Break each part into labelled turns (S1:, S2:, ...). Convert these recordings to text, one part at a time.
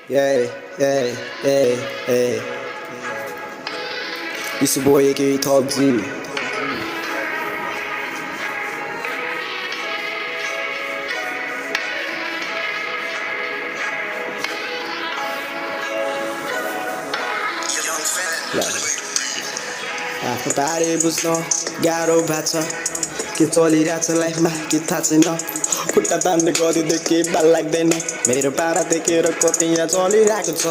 S1: Yeah, yeah, yeah, yeah. It's your boy aka Top G. आफ्नो बारे बुझ्न गाह्रो भएको छ के चलिरहेछ लाइफमा के थाहा छैन खुट्टा तान्ने गरिदिँदै केही बाल लाग्दैन मेरो पारा देखेर कति यहाँ चलिरहेको छ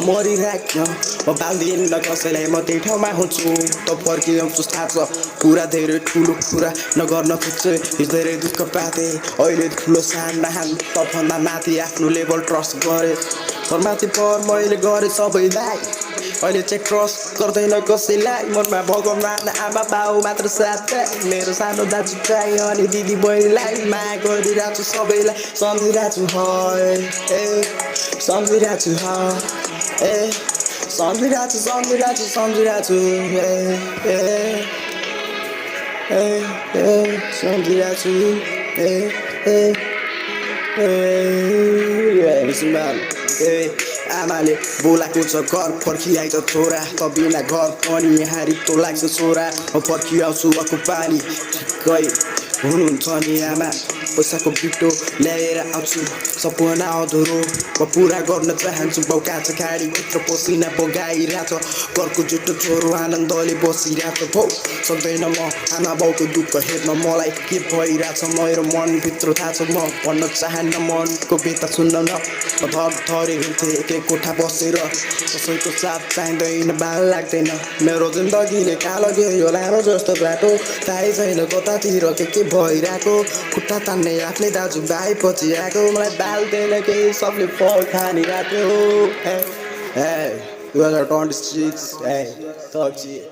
S1: मरिरहेको म बाल्दिनँ कसैलाई म त्यही ठाउँमा हुन्छु त फर्किआउँछु थाहा छ कुरा धेरै ठुलो कुरा नगर्न खोज्छु धेरै दुःख पाथे अहिले ठुलो साना तभन्दा माथि आफ्नो लेभल ट्रस्ट गरे परमाथि पर मैले गरेँ सबैलाई अहिले चाहिँ ट्रस्ट गर्दैन कसैलाई मनमा भगवान आमा बाउ मात्र साथ मेरो सानो दाजुभाइ अनि दिदी बहिनीलाई माया गरिरहेको छु सबैलाई सम्झिरहेको छु ए सम्झिरहेको छु ए सम्झिरहेको छु सम्झिरहेको छु आमाले बोलाएको छ घर फर्किआइज छोरा त बिना घर पनि यहाँ रित्तो लाग्छ छोरा म फर्किआउँछु अको पानी ठिक्कै हुनुहुन्छ नि आमा पैसाको बिटो ल्याएर आउँछु सपना अधुरो म पुरा गर्न चाहन्छु बाउ काँचो खाडी भित्र पसिना बगाइरहेछ घरको जुठो छोरो आनन्दले बसिरहेछ भौ सक्दैन म आमा बाउको दुःख हेर्न मलाई के भइरहेछ मेरो मनभित्र थाहा छ म भन्न चाहन्न मनको बेता सुन्न न थर थरी हुन्थे एकै कोठा बसेर कसैको साथ चाहिँदैन बाल लाग्दैन मेरो जिन्दगीले कालो गयो लानो जस्तो बाटो थाहै छैन कतातिर के भइरहेको खुट्टा तान्ने आफ्नै दाजुभाइ पछि आएको मलाई बाल्दैन केही सबले फल खानिरहेको 2026 Top G